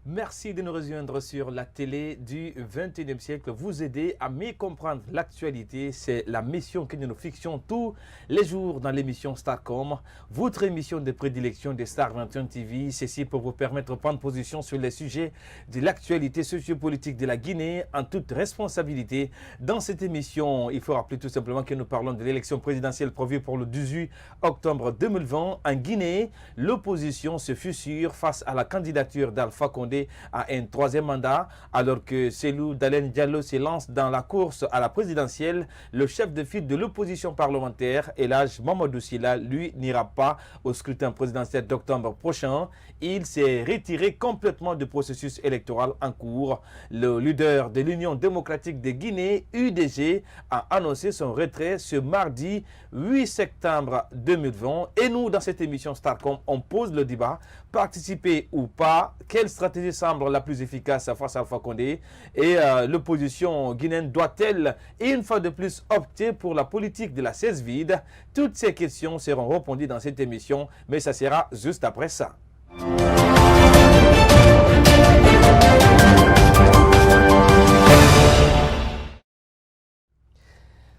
Merci de nous rejoindre sur la télé du 21e siècle. Vous aider à mieux comprendre l'actualité, c'est la mission que nous nous fixons tous les jours dans l'émission Starcom, votre émission de prédilection de Star 21 TV. Ceci pour vous permettre de prendre position sur les sujets de l'actualité sociopolitique de la Guinée en toute responsabilité. Dans cette émission, il faut rappeler tout simplement que nous parlons de l'élection présidentielle prévue pour le 18 octobre 2020 en Guinée. L'opposition se fissure face à la candidature d'Alpha Condé à un troisième mandat, alors que Cellou Dalein Diallo se lance dans la course à la présidentielle. Le chef de file de l'opposition parlementaire, Elhadji Mamadou Sylla, lui, n'ira pas au scrutin présidentiel d'octobre prochain. Il s'est retiré complètement du processus électoral en cours. Le leader de l'Union démocratique de Guinée, UDG, a annoncé son retrait ce mardi 8 septembre 2020. Et nous, dans cette émission Starcom, on pose le débat: participer ou pas? Quelle stratégie semble la plus efficace face à Alpha Condé? Et l'opposition guinéenne doit-elle une fois de plus opter pour la politique de la chaise vide? Toutes ces questions seront répondues dans cette émission, mais ça sera juste après ça.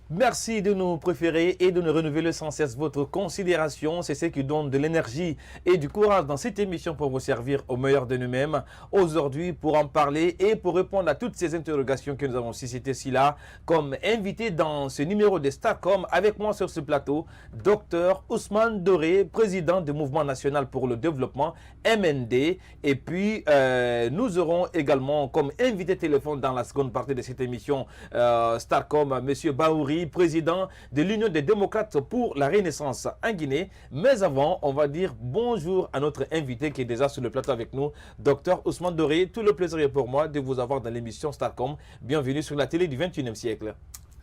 Merci de nous préférer et de nous renouveler sans cesse votre considération. C'est ce qui donne de l'énergie et du courage dans cette émission pour vous servir au meilleur de nous-mêmes. Aujourd'hui, pour en parler et pour répondre à toutes ces interrogations que nous avons suscitées ici-là, comme invité dans ce numéro de Starcom, avec moi sur ce plateau, Dr Ousmane Doré, président du Mouvement National pour le Développement, MND. Et puis, nous aurons également comme invité téléphone dans la seconde partie de cette émission Starcom, M. Bahouri, président de l'Union des démocrates pour la Renaissance en Guinée. Mais avant, on va dire bonjour à notre invité qui est déjà sur le plateau avec nous, Dr Ousmane Doré. Tout le plaisir est pour moi de vous avoir dans l'émission Starcom. Bienvenue sur la télé du 21e siècle.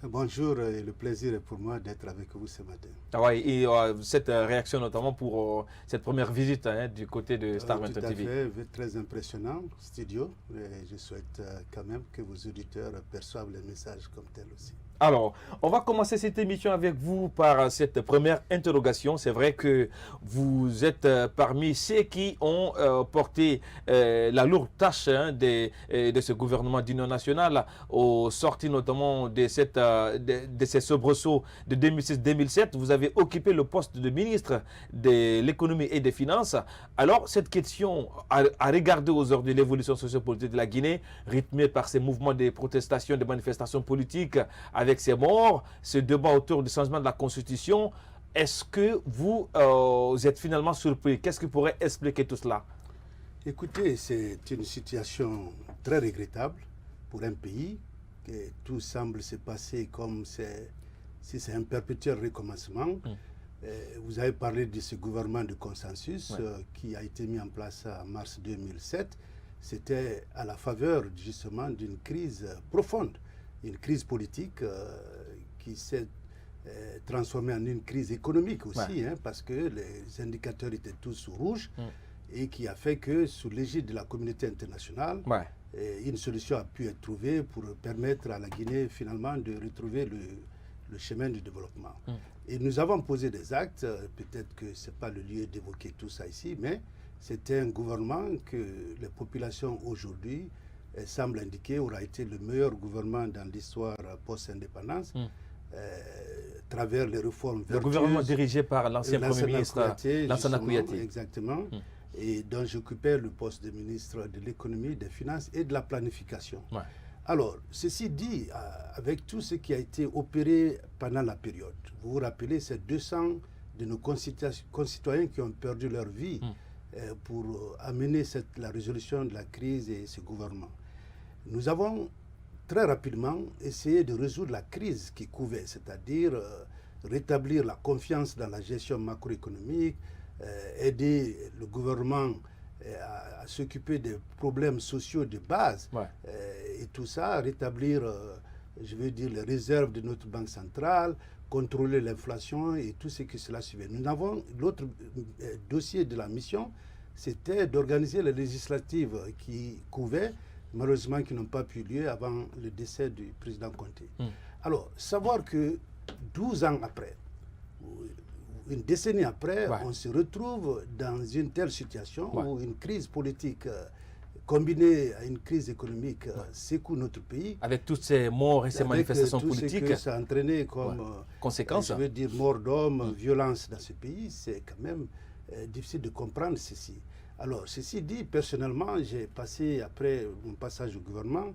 Bonjour, et le plaisir est pour moi d'être avec vous ce matin. Ah ouais, et cette réaction notamment pour cette première visite du côté de Star 21 TV. Tout à fait, très impressionnant, studio. Et je souhaite quand même que vos auditeurs perçoivent les messages comme tels aussi. Alors, on va commencer cette émission avec vous par cette première interrogation. C'est vrai que vous êtes parmi ceux qui ont porté la lourde tâche de ce gouvernement d'union nationale au sorti notamment de ces soubresauts de 2006-2007. Vous avez occupé le poste de ministre de l'économie et des finances. Alors, cette question, à regarder aujourd'hui l'évolution sociopolitique de la Guinée, rythmée par ces mouvements de protestation, de manifestations politiques, avec ces morts, ce débat autour du changement de la Constitution, est-ce que vous êtes finalement surpris? Qu'est-ce qui pourrait expliquer tout cela? Écoutez, c'est une situation très regrettable pour un pays, que tout semble se passer comme si c'est un perpétuel recommencement. Vous avez parlé de ce gouvernement de consensus qui a été mis en place en mars 2007. C'était à la faveur justement d'une crise profonde. Une crise politique qui s'est transformée en une crise économique aussi, parce que les indicateurs étaient tous au rouge, et qui a fait que, sous l'égide de la communauté internationale, une solution a pu être trouvée pour permettre à la Guinée finalement de retrouver le chemin du développement. Et nous avons posé des actes, peut-être que ce n'est pas le lieu d'évoquer tout ça ici, mais c'était un gouvernement que les populations aujourd'hui semble indiquer aura été le meilleur gouvernement dans l'histoire post-indépendance, à travers les réformes vertueuses. Le gouvernement dirigé par l'ancien Premier ministre Lansana Kouyaté. Exactement, et dont j'occupais le poste de ministre de l'économie, des finances et de la planification. Alors, ceci dit, avec tout ce qui a été opéré pendant la période, vous vous rappelez, c'est 200 de nos concitoyens qui ont perdu leur vie pour amener la résolution de la crise et ce gouvernement. Nous avons très rapidement essayé de résoudre la crise qui couvait, c'est-à-dire rétablir la confiance dans la gestion macroéconomique, aider le gouvernement à s'occuper des problèmes sociaux de base, et tout ça, rétablir, je veux dire, les réserves de notre banque centrale, contrôler l'inflation et tout ce que cela suivait. Nous avons l'autre dossier de la mission, c'était d'organiser les législatives qui pouvaient malheureusement qui n'ont pas pu lieu avant le décès du président Conté. Alors, savoir que 12 ans après, une décennie après, on se retrouve dans une telle situation où une crise politique combinée à une crise économique secoue notre pays. Avec toutes ces morts et ces manifestations politiques. Ce que ça a entraîné comme conséquences. Je veux dire, mort d'hommes, violence dans ce pays, c'est quand même difficile de comprendre ceci. Alors, ceci dit, personnellement, j'ai passé, après mon passage au gouvernement,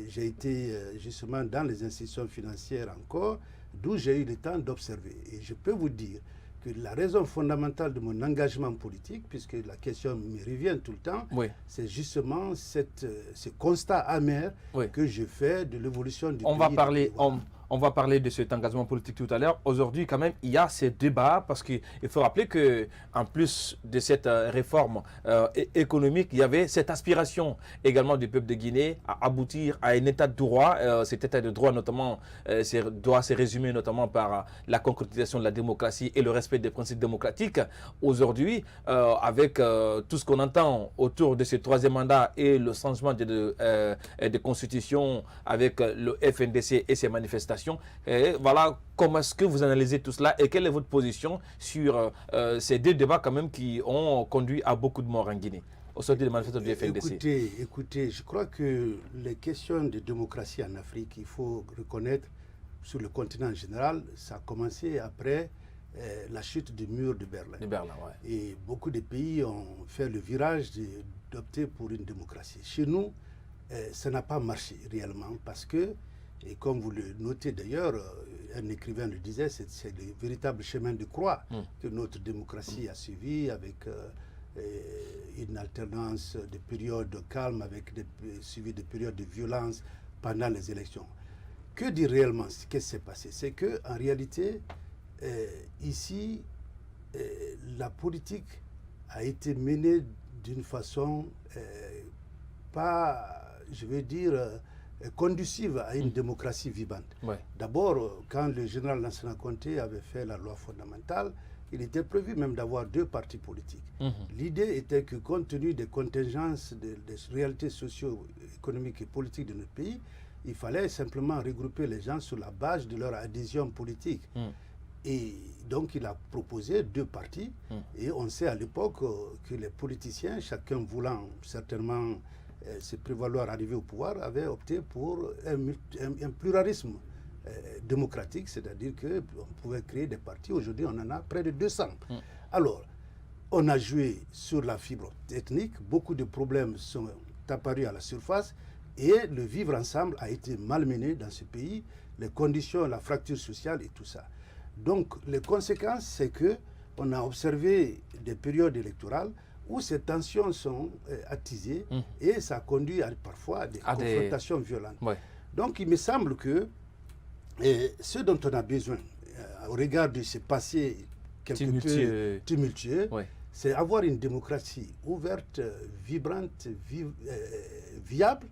j'ai été justement dans les institutions financières encore, d'où j'ai eu le temps d'observer. Et je peux vous dire que la raison fondamentale de mon engagement politique, puisque la question me revient tout le temps, c'est justement ce constat amer que je fais de l'évolution du pays. On va parler de cet engagement politique tout à l'heure. Aujourd'hui, quand même, il y a ces débats parce qu'il faut rappeler qu'en plus de cette réforme économique, il y avait cette aspiration également du peuple de Guinée à aboutir à un état de droit. Cet état de droit, notamment, doit se résumer notamment par la concrétisation de la démocratie et le respect des principes démocratiques. Aujourd'hui, avec tout ce qu'on entend autour de ce troisième mandat et le changement de constitution avec le FNDC et ses manifestations, et voilà, comment est-ce que vous analysez tout cela et quelle est votre position sur ces deux débats quand même qui ont conduit à beaucoup de morts en Guinée au sortir des manifestations du FNDC? Écoutez, je crois que les questions de démocratie en Afrique, il faut reconnaître sur le continent en général, ça a commencé après la chute du mur de Berlin. Et beaucoup de pays ont fait le virage d'opter pour une démocratie. Chez nous, ça n'a pas marché réellement parce que, et comme vous le notez d'ailleurs, un écrivain le disait, c'est le véritable chemin de croix que notre démocratie a suivi avec une alternance de périodes calmes avec suivi de périodes de violence pendant les élections. Que dit réellement ce qui s'est passé? C'est qu'en réalité, ici, la politique a été menée d'une façon pas, je veux dire, conducive à une démocratie vivante. D'abord, quand le général Lansana Conté avait fait la loi fondamentale, il était prévu même d'avoir 2 partis politiques. L'idée était que, compte tenu des contingences, des réalités socio-économiques et politiques de notre pays, il fallait simplement regrouper les gens sur la base de leur adhésion politique. Et donc, il a proposé 2 partis. Et on sait à l'époque que les politiciens, chacun voulant certainement se prévaloir arriver au pouvoir, avait opté pour un pluralisme démocratique, c'est-à-dire qu'on pouvait créer des partis. Aujourd'hui, on en a près de 200. Alors, on a joué sur la fibre ethnique, beaucoup de problèmes sont apparus à la surface et le vivre ensemble a été malmené dans ce pays, les conditions, la fracture sociale et tout ça. Donc, les conséquences, c'est qu'on a observé des périodes électorales où ces tensions sont attisées et ça conduit parfois à des confrontations violentes. Donc il me semble que ce dont on a besoin au regard de ce passé quelque peu tumultueux, c'est avoir une démocratie ouverte, vibrante, viable,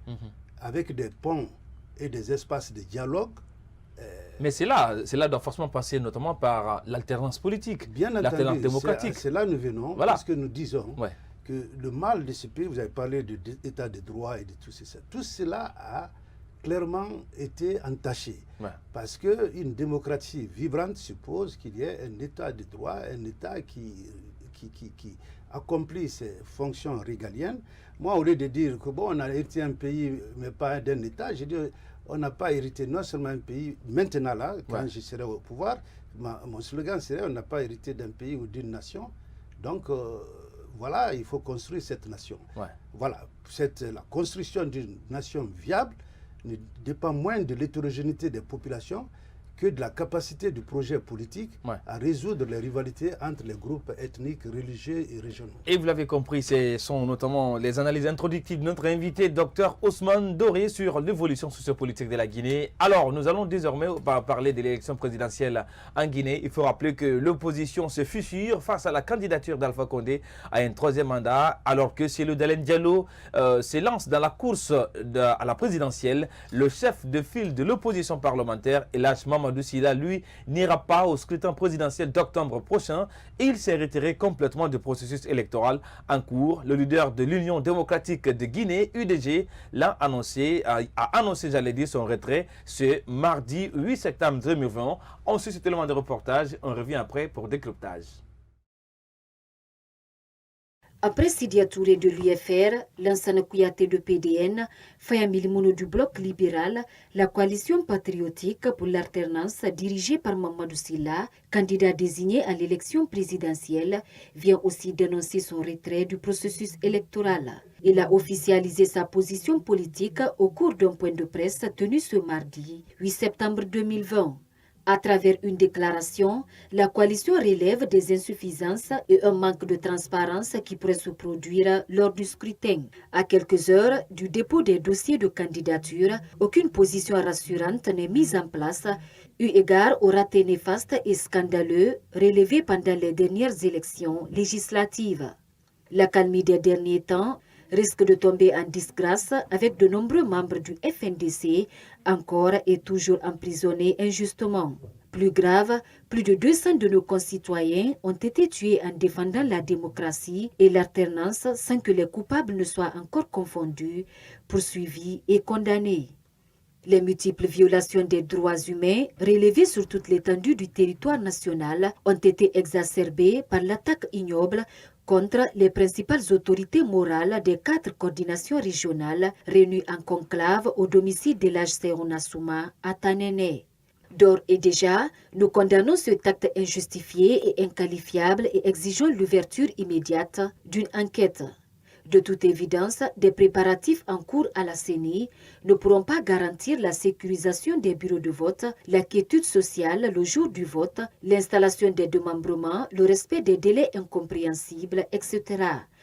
avec des ponts et des espaces de dialogue. Mais cela doit forcément passer notamment par l'alternance politique, l'alternance démocratique. C'est là que nous venons, parce que nous disons que le mal de ce pays, vous avez parlé de l'état de droit et de tout ça, tout cela a clairement été entaché. Parce qu'une démocratie vibrante suppose qu'il y ait un état de droit, un état qui accomplit ses fonctions régaliennes. Moi, au lieu de dire que bon, on a hérité un pays, mais pas d'un état, je dis on n'a pas hérité non seulement un pays, maintenant là, quand je serai au pouvoir, mon slogan serait on n'a pas hérité d'un pays ou d'une nation. Donc voilà, il faut construire cette nation. Voilà, la construction d'une nation viable ne dépend moins de l'hétérogénéité des populations que de la capacité du projet politique à résoudre les rivalités entre les groupes ethniques, religieux et régionaux. Et vous l'avez compris, ce sont notamment les analyses introductives de notre invité, Dr Ousmane Doré, sur l'évolution sociopolitique de la Guinée. Alors, nous allons désormais parler de l'élection présidentielle en Guinée. Il faut rappeler que l'opposition se fissure face à la candidature d'Alpha Condé à un 3e mandat, alors que Cellou Dalein Diallo se lance dans la course à la présidentielle. Le chef de file de l'opposition parlementaire, Elhadji Mamadou Mamadou Sylla, lui, n'ira pas au scrutin présidentiel d'octobre prochain. Il s'est retiré complètement du processus électoral en cours. Le leader de l'Union démocratique de Guinée, UDG, a annoncé, j'allais dire, son retrait ce mardi 8 septembre 2020. On suit ce tellement de reportage. On revient après pour décryptage. Après Sidia Touré de l'UFR, Lansana Kouyaté de PDN, Fayamil Mounou du Bloc libéral, la coalition patriotique pour l'alternance dirigée par Mamadou Sylla, candidat désigné à l'élection présidentielle, vient aussi dénoncer son retrait du processus électoral. Il a officialisé sa position politique au cours d'un point de presse tenu ce mardi, 8 septembre 2020. À travers une déclaration, la coalition relève des insuffisances et un manque de transparence qui pourrait se produire lors du scrutin. À quelques heures du dépôt des dossiers de candidature, aucune position rassurante n'est mise en place, eu égard aux ratés néfastes et scandaleux relevés pendant les dernières élections législatives. L'accalmie des derniers temps risque de tomber en disgrâce avec de nombreux membres du FNDC encore et toujours emprisonnés injustement. Plus grave, plus de 200 de nos concitoyens ont été tués en défendant la démocratie et l'alternance sans que les coupables ne soient encore confondus, poursuivis et condamnés. Les multiples violations des droits humains relevées sur toute l'étendue du territoire national ont été exacerbées par l'attaque ignoble contre les principales autorités morales des 4 coordinations régionales réunies en conclave au domicile de l'âge Nassouma à Tanene. D'ores et déjà, nous condamnons cet acte injustifié et inqualifiable et exigeons l'ouverture immédiate d'une enquête. De toute évidence, des préparatifs en cours à la CENI ne pourront pas garantir la sécurisation des bureaux de vote, la quiétude sociale le jour du vote, l'installation des démembrements, le respect des délais incompréhensibles, etc.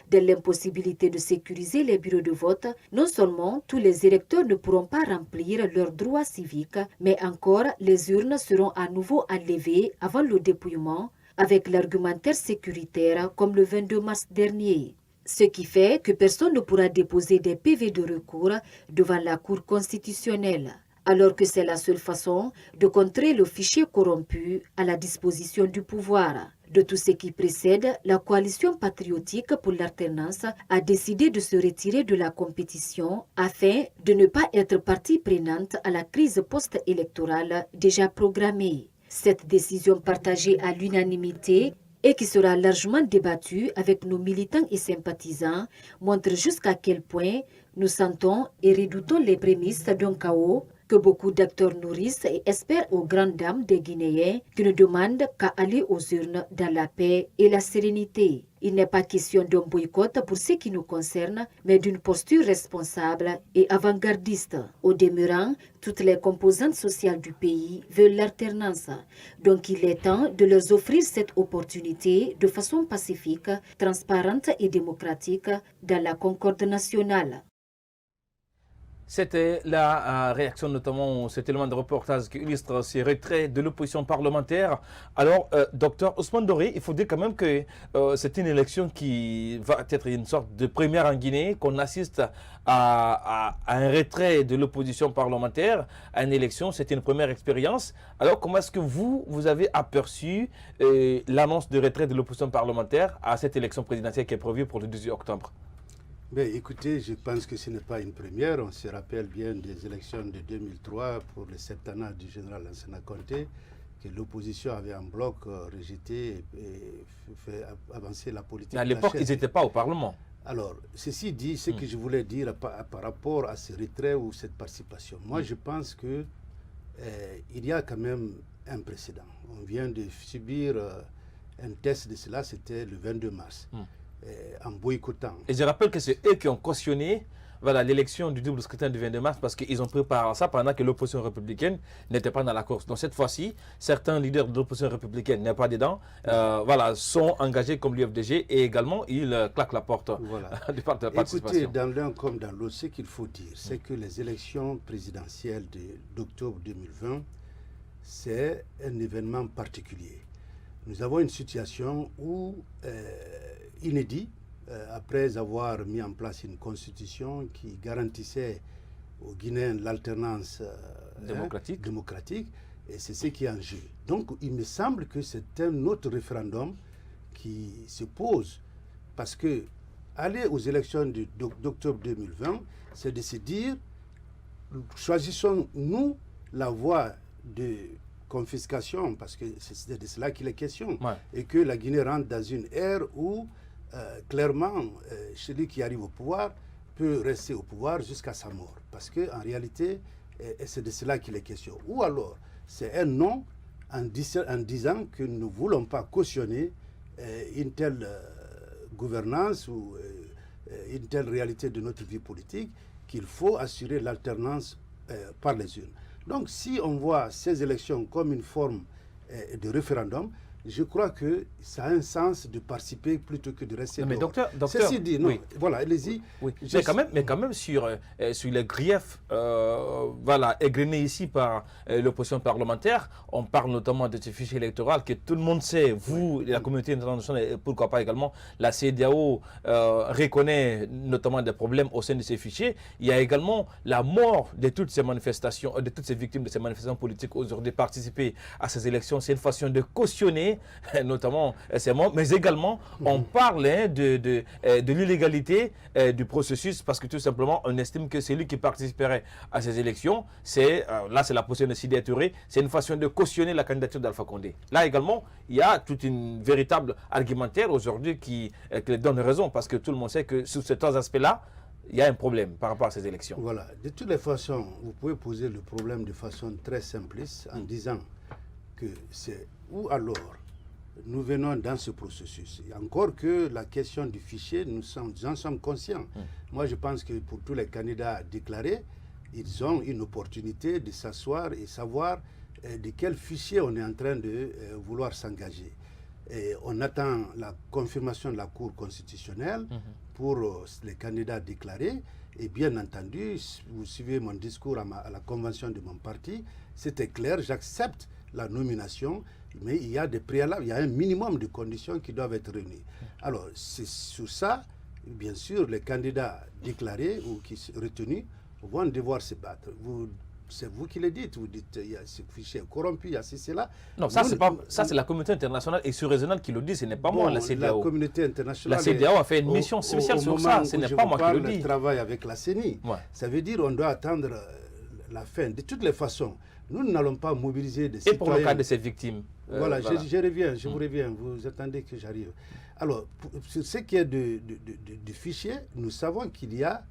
De l'impossibilité de sécuriser les bureaux de vote, non seulement tous les électeurs ne pourront pas remplir leurs droits civiques, mais encore les urnes seront à nouveau enlevées avant le dépouillement, avec l'argumentaire sécuritaire comme le 22 mars dernier. Ce qui fait que personne ne pourra déposer des PV de recours devant la Cour constitutionnelle, alors que c'est la seule façon de contrer le fichier corrompu à la disposition du pouvoir. De tout ce qui précède, la coalition patriotique pour l'alternance a décidé de se retirer de la compétition afin de ne pas être partie prenante à la crise post-électorale déjà programmée. Cette décision partagée à l'unanimité et qui sera largement débattue avec nos militants et sympathisants montre jusqu'à quel point nous sentons et redoutons les prémices d'un chaos que beaucoup d'acteurs nourrissent et espèrent aux grandes dames des Guinéens qui ne demandent qu'à aller aux urnes dans la paix et la sérénité. Il n'est pas question d'un boycott pour ce qui nous concerne, mais d'une posture responsable et avant-gardiste. Au demeurant, toutes les composantes sociales du pays veulent l'alternance. Donc il est temps de leur offrir cette opportunité de façon pacifique, transparente et démocratique dans la concorde nationale. C'était la réaction notamment, cet élément de reportage qui illustre ces retraits de l'opposition parlementaire. Alors, docteur Ousmane Doré, il faut dire quand même que c'est une élection qui va être une sorte de première en Guinée, qu'on assiste à un retrait de l'opposition parlementaire, à une élection, c'est une première expérience. Alors, comment est-ce que vous avez aperçu l'annonce de retrait de l'opposition parlementaire à cette élection présidentielle qui est prévue pour le 18 octobre? Ben, écoutez, je pense que ce n'est pas une première. On se rappelle bien des élections de 2003 pour le septennat du général Lansana Conté, que l'opposition avait en bloc rejeté et fait avancer la politique. Mais à l'époque, ils n'étaient pas au Parlement. Alors, ceci dit, ce que je voulais dire par rapport à ce retrait ou cette participation, moi je pense que il y a quand même un précédent. On vient de subir un test de cela, c'était le 22 mars. En boycottant. Et je rappelle que c'est eux qui ont cautionné l'élection du double scrutin du 22 mars parce qu'ils ont préparé ça pendant que l'opposition républicaine n'était pas dans la course. Donc cette fois-ci, certains leaders de l'opposition républicaine n'est pas dedans, sont engagés comme l'UFDG et également ils claquent la porte du parti de la participation. Écoutez, dans l'un comme dans l'autre, ce qu'il faut dire, c'est que les élections présidentielles d'octobre 2020, c'est un événement particulier. Nous avons une situation où inédit, après avoir mis en place une constitution qui garantissait aux Guinéens l'alternance démocratique, Et c'est ce qui est en jeu. Donc, il me semble que c'est un autre référendum qui se pose. Parce que aller aux élections d'octobre 2020, c'est de se dire, choisissons-nous la voie de confiscation, parce que c'est de cela qu'il est question, et que la Guinée rentre dans une ère où, clairement, celui qui arrive au pouvoir peut rester au pouvoir jusqu'à sa mort. Parce qu'en réalité, c'est de cela qu'il est question. Ou alors, c'est un non en disant que nous ne voulons pas cautionner une telle gouvernance ou une telle réalité de notre vie politique, qu'il faut assurer l'alternance par les urnes. Donc, si on voit ces élections comme une forme de référendum, je crois que ça a un sens de participer plutôt que de rester. Mais docteur, ceci dit, non, voilà, allez-y. Oui. Mais quand même sur les griefs égrenés ici par l'opposition parlementaire, on parle notamment de ce fichier électoral que tout le monde sait, vous, la communauté internationale et pourquoi pas également la CEDEAO reconnaît notamment des problèmes au sein de ces fichiers. Il y a également la mort de toutes ces manifestations, de toutes ces victimes de ces manifestations politiques aujourd'hui participer à ces élections. C'est une façon de cautionner notamment ces morts, mais également on parle de l'illégalité du processus parce que tout simplement on estime que celui qui participerait à ces élections, là c'est la position de Sidya Touré, c'est une façon de cautionner la candidature d'Alpha Condé. Là également, il y a toute une véritable argumentaire aujourd'hui qui donne raison parce que tout le monde sait que sur ces trois aspects-là, il y a un problème par rapport à ces élections. Voilà, de toutes les façons, vous pouvez poser le problème de façon très simpliste en disant que c'est où alors nous venons dans ce processus. Et encore que la question du fichier, nous en sommes conscients. Moi, je pense que pour tous les candidats déclarés, ils ont une opportunité de s'asseoir et savoir de quel fichier on est en train de vouloir s'engager. Et on attend la confirmation de la Cour constitutionnelle pour les candidats déclarés. Et bien entendu, vous suivez mon discours à la convention de mon parti, c'était clair, j'accepte la nomination, mais il y a des préalables, il y a un minimum de conditions qui doivent être réunies. Alors, c'est sur ça, bien sûr, les candidats déclarés ou qui sont retenus vont devoir se battre. C'est vous qui le dites, vous dites il y a ce fichier corrompu, il y a ceci, cela. Non, ça c'est la communauté internationale et sur-régionale qui le dit, ce n'est pas moi, la CEDEAO. La communauté internationale. La CEDEAO a fait une mission spéciale sur ça, ce n'est pas moi qui le dis. Travaille avec la CENI. Ça veut dire qu'on doit attendre la fin. De toutes les façons, nous n'allons pas mobiliser des citoyens. Et pour le cas de ces victimes voilà, je reviens, je vous reviens, vous attendez que j'arrive. Alors, sur ce qui est du fichier, nous savons qu'il y a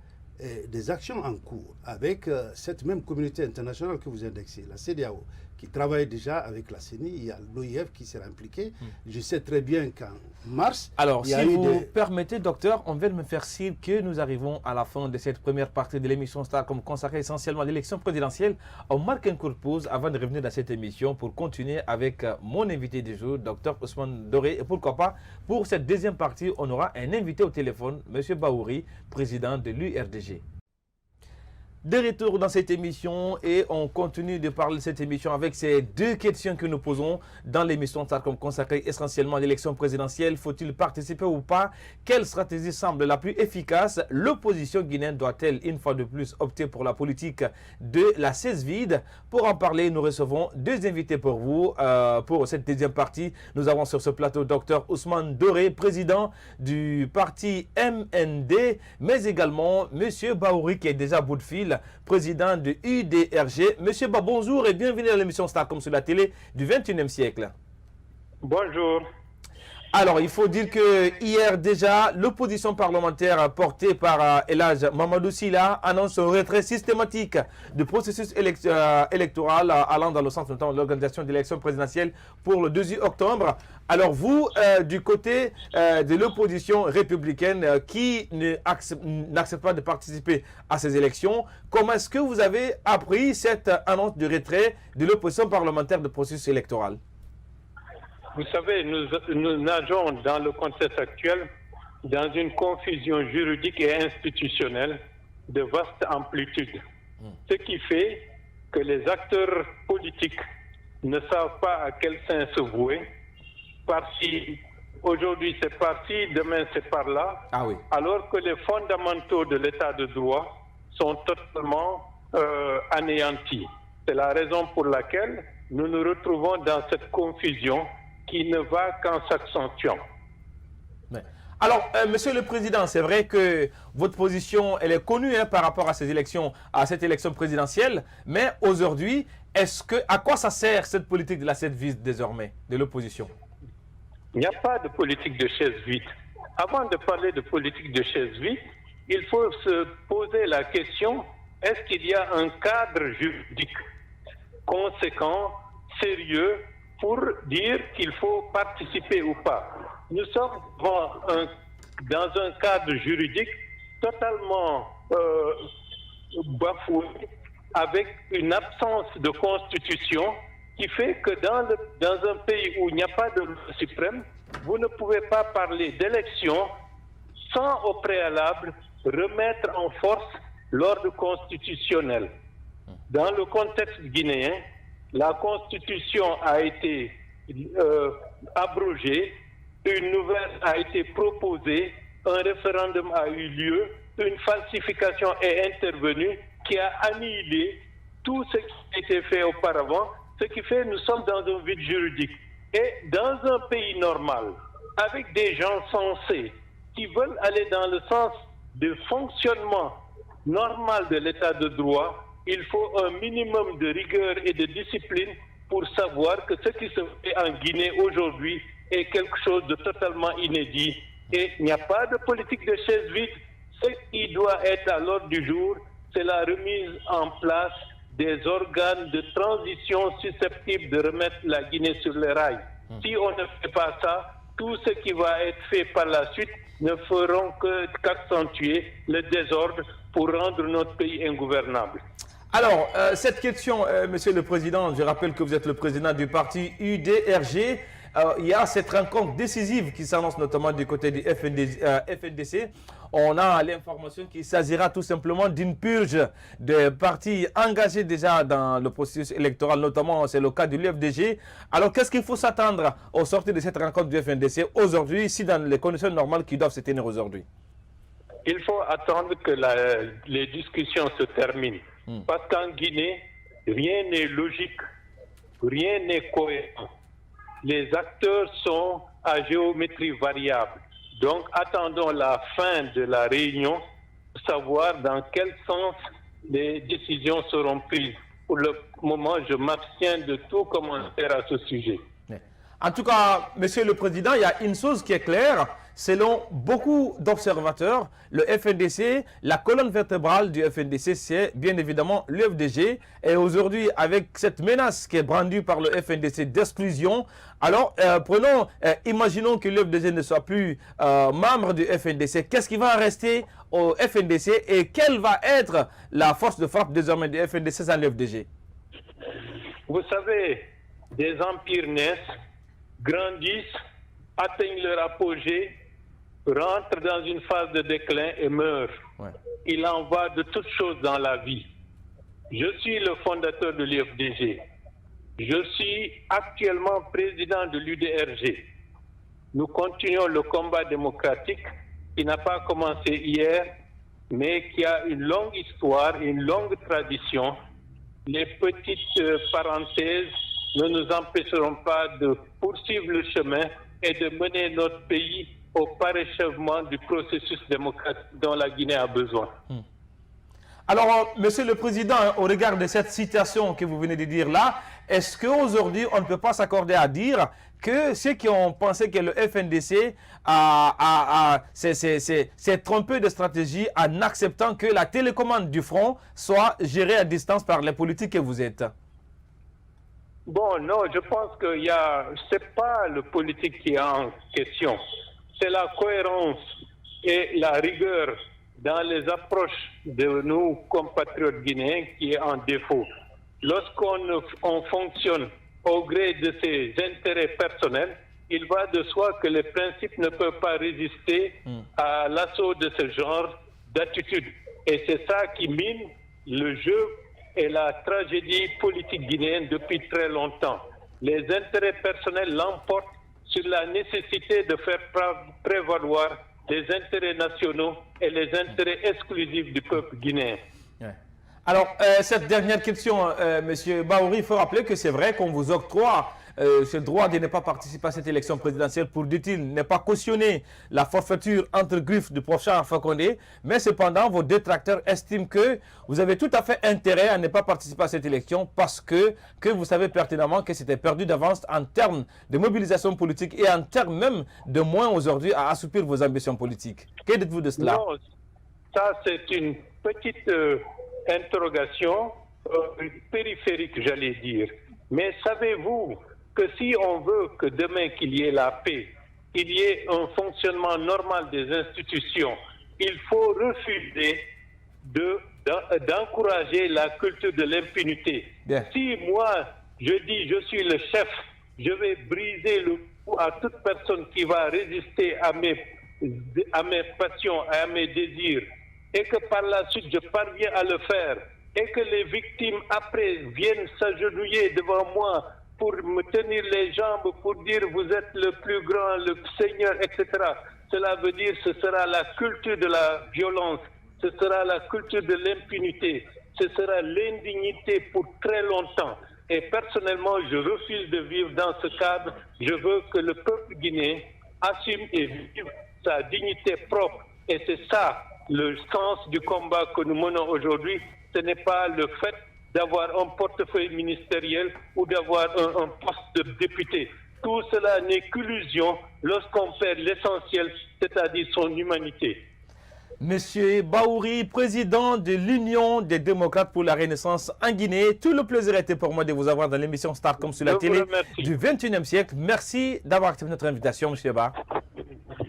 des actions en cours avec cette même communauté internationale que vous indexez, la CEDEAO, qui travaille déjà avec la CENI, il y a l'OIF qui sera impliqué. Je sais très bien qu'en mars... Alors, si vous permettez, docteur, on vient de me faire signe que nous arrivons à la fin de cette première partie de l'émission Starcom consacrée essentiellement à l'élection présidentielle. On marque une courte pause avant de revenir dans cette émission pour continuer avec mon invité du jour, docteur Ousmane Doré. Et pourquoi pas, pour cette deuxième partie, on aura un invité au téléphone, M. Bahouri, président de l'URDG. De retour dans cette émission et on continue de parler de cette émission avec ces deux questions que nous posons dans l'émission Starcom consacrée essentiellement à l'élection présidentielle. Faut-il participer ou pas? Quelle stratégie semble la plus efficace? L'opposition guinéenne doit-elle une fois de plus opter pour la politique de la chaise vide? Pour en parler, nous recevons deux invités pour vous. Pour cette deuxième partie, nous avons sur ce plateau Dr Ousmane Doré, président du parti MND, mais également M. Bahouri qui est déjà à bout de fil, président de UDRG. Monsieur Ba, bonjour et bienvenue à l'émission Starcom sur la télé du 21e siècle. Bonjour. Alors, il faut dire que hier déjà, l'opposition parlementaire portée par El Hadj Mamadou Sylla annonce un retrait systématique du processus électoral allant dans le sens notamment de l'organisation d'élections présidentielles pour le 2 octobre. Alors vous, du côté de l'opposition républicaine qui n'accepte pas de participer à ces élections, comment est-ce que vous avez appris cette annonce de retrait de l'opposition parlementaire du processus électoral? Vous savez, nous nageons dans le contexte actuel dans une confusion juridique et institutionnelle de vaste amplitude. Ce qui fait que les acteurs politiques ne savent pas à quel sens se vouer. Par-ci, aujourd'hui c'est par-ci, demain c'est par-là, alors que les fondamentaux de l'état de droit sont totalement anéantis. C'est la raison pour laquelle nous nous retrouvons dans cette confusion qui ne va qu'en s'accentuant. Alors, Monsieur le Président, c'est vrai que votre position, elle est connue par rapport à ces élections, à cette élection présidentielle, mais aujourd'hui, à quoi ça sert cette politique de la chaise vide désormais, de l'opposition? Il n'y a pas de politique de chaise vide. Avant de parler de politique de chaise vide, il faut se poser la question, est-ce qu'il y a un cadre juridique conséquent, sérieux, pour dire qu'il faut participer ou pas? Nous sommes dans un cadre juridique totalement bafoué, avec une absence de constitution qui fait que dans un pays où il n'y a pas de loi suprême, vous ne pouvez pas parler d'élection sans au préalable remettre en force l'ordre constitutionnel. Dans le contexte guinéen, la constitution a été abrogée, une nouvelle a été proposée, un référendum a eu lieu, une falsification est intervenue qui a annihilé tout ce qui a été fait auparavant, ce qui fait que nous sommes dans un vide juridique. Et dans un pays normal, avec des gens sensés qui veulent aller dans le sens du fonctionnement normal de l'état de droit, il faut un minimum de rigueur et de discipline pour savoir que ce qui se fait en Guinée aujourd'hui est quelque chose de totalement inédit. Et il n'y a pas de politique de chaise vide. Ce qui doit être à l'ordre du jour, c'est la remise en place des organes de transition susceptibles de remettre la Guinée sur les rails. Si on ne fait pas ça, tout ce qui va être fait par la suite ne feront qu'accentuer le désordre pour rendre notre pays ingouvernable. Alors, cette question, Monsieur le Président, je rappelle que vous êtes le président du parti UDRG. Il y a cette rencontre décisive qui s'annonce notamment du côté du FNDC. On a l'information qu'il s'agira tout simplement d'une purge de partis engagés déjà dans le processus électoral, notamment c'est le cas de l'UFDG. Alors qu'est-ce qu'il faut s'attendre au sortir de cette rencontre du FNDC aujourd'hui, si dans les conditions normales qui doivent se tenir aujourd'hui? Il faut attendre que les discussions se terminent. Parce qu'en Guinée, rien n'est logique, rien n'est cohérent. Les acteurs sont à géométrie variable. Donc, attendons la fin de la réunion pour savoir dans quel sens les décisions seront prises. Pour le moment, je m'abstiens de tout commentaire à ce sujet. En tout cas, Monsieur le Président, il y a une chose qui est claire. Selon beaucoup d'observateurs, le FNDC, la colonne vertébrale du FNDC, c'est bien évidemment l'UFDG. Et aujourd'hui, avec cette menace qui est brandie par le FNDC d'exclusion, alors imaginons que l'UFDG ne soit plus membre du FNDC. Qu'est-ce qui va rester au FNDC et quelle va être la force de frappe désormais du FNDC sans l'UFDG? Vous savez, des empires naissent, grandissent, atteignent leur apogée, rentrent dans une phase de déclin et meurent. Il en va de toutes choses dans la vie. Je suis le fondateur de l'UFDG. Je suis actuellement président de l'UDRG. Nous continuons le combat démocratique qui n'a pas commencé hier, mais qui a une longue histoire, une longue tradition. Les petites parenthèses ne nous empêcheront pas de poursuivre le chemin et de mener notre pays au parachèvement du processus démocratique dont la Guinée a besoin. Alors, Monsieur le Président, au regard de cette citation que vous venez de dire là, est-ce qu'aujourd'hui, on ne peut pas s'accorder à dire que ceux qui ont pensé que le FNDC s'est trompé de stratégie en acceptant que la télécommande du front soit gérée à distance par les politiques que vous êtes? Bon, non, je pense que c'est pas le politique qui est en question. C'est la cohérence et la rigueur dans les approches de nos compatriotes guinéens qui est en défaut. Lorsqu'on fonctionne au gré de ses intérêts personnels, il va de soi que les principes ne peuvent pas résister à l'assaut de ce genre d'attitude. Et c'est ça qui mine le jeu et la tragédie politique guinéenne depuis très longtemps. Les intérêts personnels l'emportent sur la nécessité de faire prévaloir les intérêts nationaux et les intérêts exclusifs du peuple guinéen. Alors, cette dernière question, Monsieur Bahouri, il faut rappeler que c'est vrai qu'on vous octroie ce droit de ne pas participer à cette élection présidentielle pour, dit-il, ne pas cautionner la forfaiture entre griffes du prochain Alpha Condé, mais cependant, vos détracteurs estiment que vous avez tout à fait intérêt à ne pas participer à cette élection parce que vous savez pertinemment que c'était perdu d'avance en termes de mobilisation politique et en termes même de moins aujourd'hui à assouplir vos ambitions politiques. Que dites-vous de cela? Non, ça c'est une petite interrogation périphérique, j'allais dire. Mais savez-vous que si on veut que demain qu'il y ait la paix, qu'il y ait un fonctionnement normal des institutions, il faut refuser d'encourager la culture de l'impunité. Si moi, je dis je suis le chef, je vais briser le cou à toute personne qui va résister à mes passions, à mes désirs, et que par la suite je parviens à le faire, et que les victimes après viennent s'agenouiller devant moi pour me tenir les jambes, pour dire vous êtes le plus grand, le Seigneur, etc. Cela veut dire que ce sera la culture de la violence, ce sera la culture de l'impunité, ce sera l'indignité pour très longtemps. Et personnellement, je refuse de vivre dans ce cadre. Je veux que le peuple guinéen assume et vive sa dignité propre. Et c'est ça le sens du combat que nous menons aujourd'hui. Ce n'est pas le fait d'avoir un portefeuille ministériel ou d'avoir un poste de député. Tout cela n'est qu'illusion lorsqu'on perd l'essentiel, c'est-à-dire son humanité. Monsieur Bahouri, président de l'Union des démocrates pour la Renaissance en Guinée, tout le plaisir était pour moi de vous avoir dans l'émission Starcom sur la télé du 21e siècle. Merci d'avoir accepté notre invitation, monsieur Ba.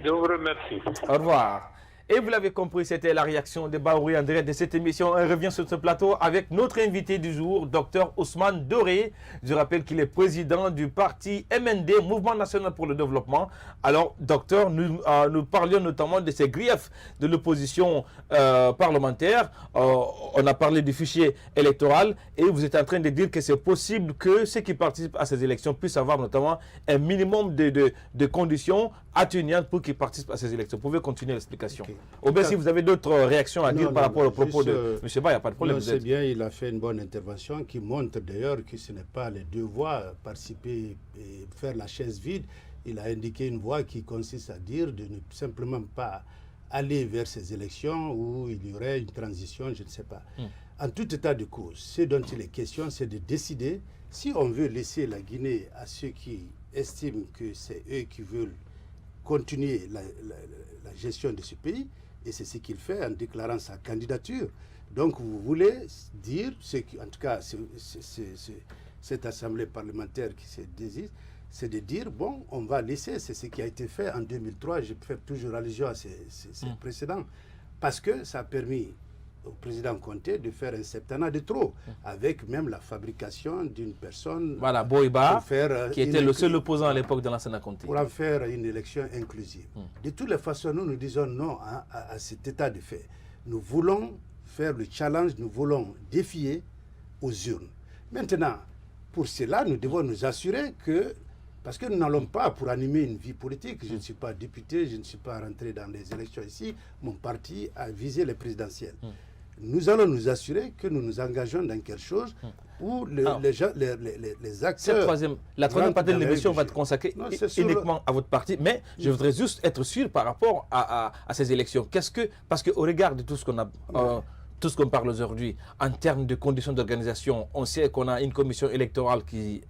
Je vous remercie. Au revoir. Et vous l'avez compris, c'était la réaction de Bahouri en direct de cette émission. On revient sur ce plateau avec notre invité du jour, Dr Ousmane Doré. Je rappelle qu'il est président du parti MND, Mouvement National pour le Développement. Alors, docteur, nous parlions notamment de ces griefs de l'opposition parlementaire. On a parlé du fichier électoral et vous êtes en train de dire que c'est possible que ceux qui participent à ces élections puissent avoir notamment un minimum de conditions attenantes pour qu'ils participent à ces élections. Vous pouvez continuer l'explication. Okay. Ou bien si vous avez d'autres réactions à dire par rapport au propos de M. Ba, il n'y a pas de problème. C'est bien, il a fait une bonne intervention qui montre d'ailleurs que ce n'est pas les deux voies, participer et faire la chaise vide. Il a indiqué une voie qui consiste à dire de ne simplement pas aller vers ces élections où il y aurait une transition, je ne sais pas. En tout état de cause, ce dont il est question, c'est de décider si on veut laisser la Guinée à ceux qui estiment que c'est eux qui veulent continuer la gestion de ce pays, et c'est ce qu'il fait en déclarant sa candidature. Donc vous voulez dire, en tout cas cette assemblée parlementaire qui se désire, c'est de dire, bon, on va laisser, c'est ce qui a été fait en 2003, je fais toujours allusion à ces précédents, parce que ça a permis au président Conté de faire un septennat de trop, avec même la fabrication d'une personne... Voilà, Boiba, qui était le seul opposant à l'époque de l'ancien Conté. Pour en faire une élection inclusive. De toutes les façons, nous disons non à cet état de fait. Nous voulons faire le challenge, nous voulons défier aux urnes. Maintenant, pour cela, nous devons nous assurer que... Parce que nous n'allons pas pour animer une vie politique. Je ne suis pas député, je ne suis pas rentré dans les élections ici. Mon parti a visé les présidentielles. Nous allons nous assurer que nous nous engageons dans quelque chose où les acteurs... La troisième partie de l'émission va être consacrée uniquement à votre parti. Mais je voudrais juste être sûr par rapport à ces élections. Parce qu'au regard de tout ce qu'on a... tout ce qu'on parle aujourd'hui, en termes de conditions d'organisation, on sait qu'on a une commission électorale qui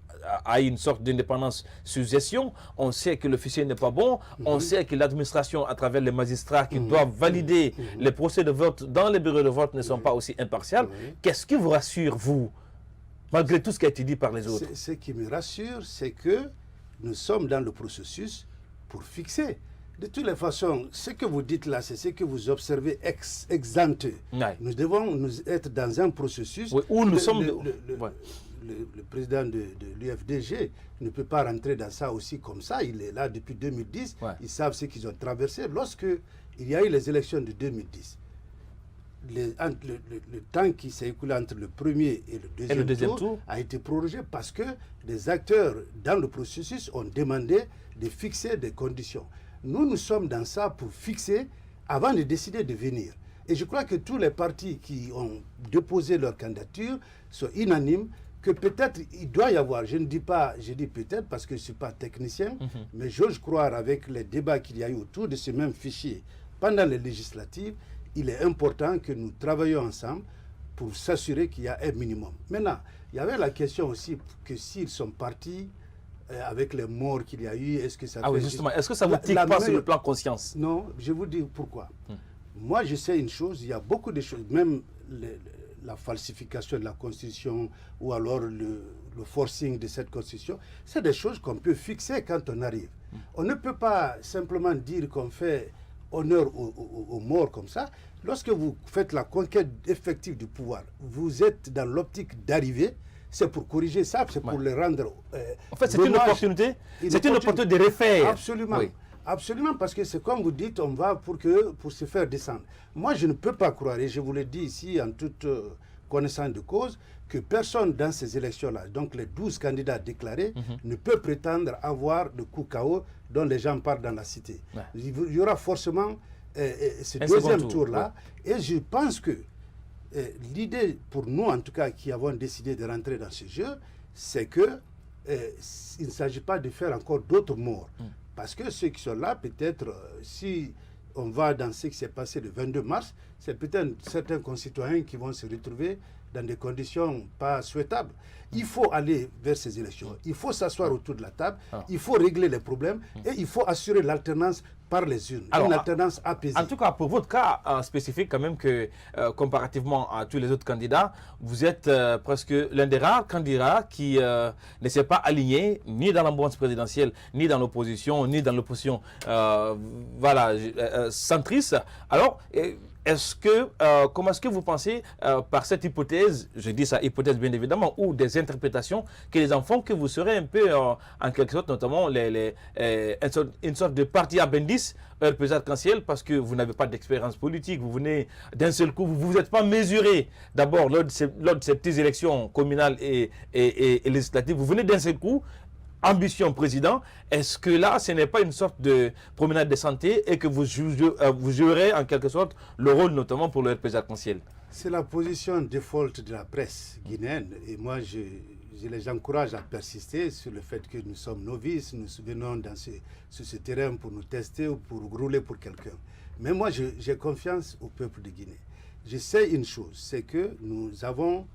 a une sorte d'indépendance sous gestion, on sait que le fichier n'est pas bon, on sait que l'administration, à travers les magistrats qui doivent valider les procès de vote dans les bureaux de vote ne sont pas aussi impartials. Qu'est-ce qui vous rassure, vous, malgré tout ce qui a été dit par les autres? Ce qui me rassure, c'est que nous sommes dans le processus pour fixer. De toutes les façons, ce que vous dites là, c'est ce que vous observez ex-ante. Nous devons être dans un processus où nous sommes... Le président de l'UFDG ne peut pas rentrer dans ça aussi comme ça. Il est là depuis 2010. Ils savent ce qu'ils ont traversé. Lorsque il y a eu les élections de 2010, le temps qui s'est écoulé entre le premier et le deuxième tour a été prorogé parce que les acteurs dans le processus ont demandé de fixer des conditions. Nous sommes dans ça pour fixer avant de décider de venir. Et je crois que tous les partis qui ont déposé leur candidature sont unanimes que peut-être il doit y avoir, je dis peut-être parce que je ne suis pas technicien, mais j'ose croire avec les débats qu'il y a eu autour de ce même fichier pendant les législatives, il est important que nous travaillions ensemble pour s'assurer qu'il y a un minimum. Maintenant, il y avait la question aussi que s'ils sont partis avec les morts qu'il y a eu, est-ce que ça fait... oui, justement, est-ce que ça ne vous tique pas sur le plan conscience? Non, je vous dis pourquoi. Moi, je sais une chose, il y a beaucoup de choses, même la falsification de la Constitution ou alors le forcing de cette Constitution, c'est des choses qu'on peut fixer quand on arrive. On ne peut pas simplement dire qu'on fait honneur aux morts comme ça. Lorsque vous faites la conquête effective du pouvoir, vous êtes dans l'optique d'arriver, c'est pour corriger ça, c'est pour les rendre... en fait, c'est une opportunité, de refaire. Absolument. Oui. Absolument, parce que c'est comme vous dites, on va pour se faire descendre. Moi, je ne peux pas croire, et je vous le dis ici en toute connaissance de cause, que personne dans ces élections-là, donc les 12 candidats déclarés, ne peut prétendre avoir de coups KO dont les gens parlent dans la cité. Ouais. Il y aura forcément ce deuxième tour-là, et je pense que l'idée, pour nous en tout cas, qui avons décidé de rentrer dans ce jeu, c'est qu'il ne s'agit pas de faire encore d'autres morts. Parce que ceux qui sont là, peut-être, si on va dans ce qui s'est passé le 22 mars, c'est peut-être certains concitoyens qui vont se retrouver dans des conditions pas souhaitables. Il faut aller vers ces élections. Il faut s'asseoir autour de la table. Il faut régler les problèmes. Et il faut assurer l'alternance par les urnes. Une alternance apaisée. En tout cas, pour votre cas spécifique, quand même, que comparativement à tous les autres candidats, vous êtes presque l'un des rares candidats qui ne s'est pas aligné ni dans la mouvance présidentielle, ni dans l'opposition, ni dans l'opposition centriste. Alors, comment est-ce que vous pensez, par cette hypothèse, je dis ça hypothèse bien évidemment, ou des interprétations, que les enfants que vous serez un peu, en quelque sorte, notamment une sorte de parti abendis, RPG arc-en-ciel, parce que vous n'avez pas d'expérience politique, vous venez d'un seul coup, vous ne vous êtes pas mesuré d'abord lors de ces petites élections communales et législatives, vous venez d'un seul coup, ambition président, est-ce que là, ce n'est pas une sorte de promenade de santé et que vous jouerez en quelque sorte le rôle notamment pour le RPG arc-en-ciel? C'est la position default de la presse guinéenne et moi je les encourage à persister sur le fait que nous sommes novices, nous venons sur ce terrain pour nous tester ou pour rouler pour quelqu'un. Mais moi j'ai confiance au peuple de Guinée. Je sais une chose, c'est que nous avons,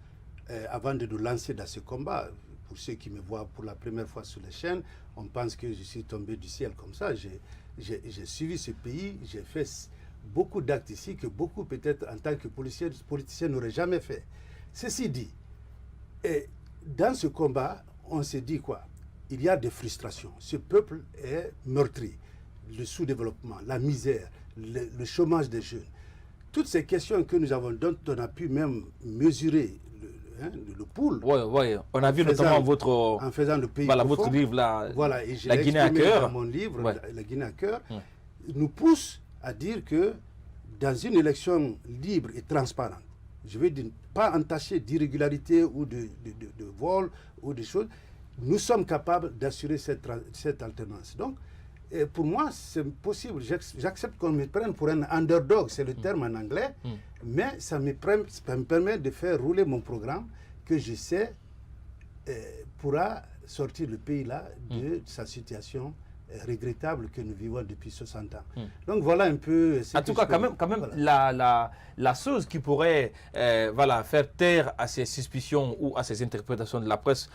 avant de nous lancer dans ce combat, pour ceux qui me voient pour la première fois sur les chaînes, on pense que je suis tombé du ciel comme ça. J'ai suivi ce pays, j'ai fait beaucoup d'actes ici que beaucoup peut-être en tant que politiciens n'auraient jamais fait. Ceci dit, dans ce combat, on s'est dit quoi? Il y a des frustrations. Ce peuple est meurtri. Le sous-développement, la misère, le chômage des jeunes. Toutes ces questions que nous avons, dont on a pu même mesurer le pouls. Oui, on a vu notamment en faisant le pays votre livre, et La Guinée à cœur. Dans mon livre, La Guinée à cœur, nous pousse à dire que dans une élection libre et transparente, je veux dire, pas entachée d'irrégularité ou de vol ou de choses, nous sommes capables d'assurer cette alternance. Donc, pour moi, c'est possible. J'accepte qu'on me prenne pour un underdog, c'est le terme en anglais, mais ça me permet de faire rouler mon programme que je sais pourra sortir le pays là de sa situation regrettable que nous vivons depuis 60 ans. Donc voilà un peu... En tout cas, quand même voilà. la chose qui pourrait faire taire à ces suspicions ou à ces interprétations de la presse,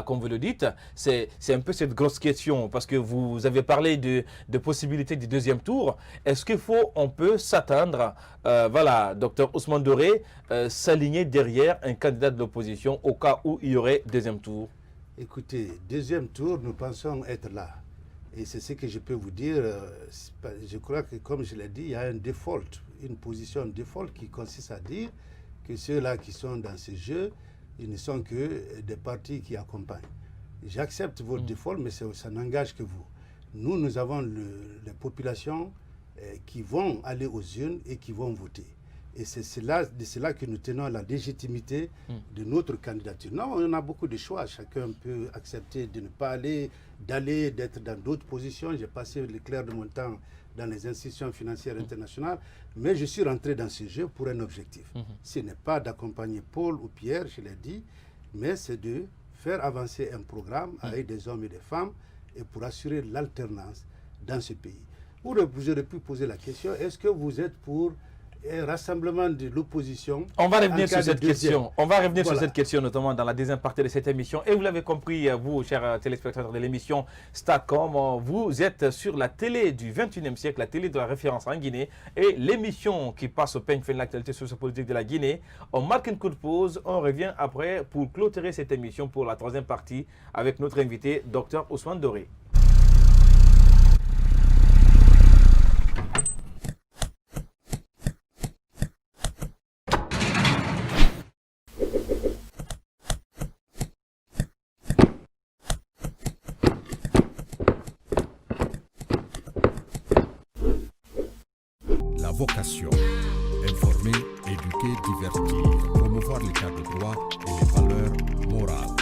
comme vous le dites, c'est un peu cette grosse question, parce que vous avez parlé de possibilités du deuxième tour. Est-ce qu'on peut s'attendre, Dr Ousmane Doré, s'aligner derrière un candidat de l'opposition au cas où il y aurait deuxième tour? Écoutez, deuxième tour, nous pensons être là. Et c'est ce que je peux vous dire. Je crois que, comme je l'ai dit, il y a un default, une position default qui consiste à dire que ceux-là qui sont dans ce jeu, ils ne sont que des partis qui accompagnent. J'accepte votre default, mais ça n'engage que vous. Nous avons les populations qui vont aller aux urnes et qui vont voter. Et c'est de cela que nous tenons à la légitimité de notre candidature. Non, on a beaucoup de choix. Chacun peut accepter de ne pas aller, d'être dans d'autres positions. J'ai passé le clair de mon temps dans les institutions financières internationales, mais je suis rentré dans ce jeu pour un objectif. Ce n'est pas d'accompagner Paul ou Pierre, je l'ai dit, mais c'est de faire avancer un programme avec des hommes et des femmes et pour assurer l'alternance dans ce pays. Vous aurez pu poser la question, est-ce que vous êtes pour un rassemblement de l'opposition? On va revenir sur cette question. On va revenir sur cette question, notamment dans la deuxième partie de cette émission. Et vous l'avez compris, vous, chers téléspectateurs de l'émission Starcom, vous êtes sur la télé du 21e siècle, la télé de la référence en Guinée. Et l'émission qui passe au peigne fin de l'actualité sociopolitique de la Guinée. On marque une courte pause. On revient après pour clôturer cette émission pour la troisième partie avec notre invité, Dr Ousmane Doré. Vocation, informer, éduquer, divertir, promouvoir l'état de droit et les valeurs morales.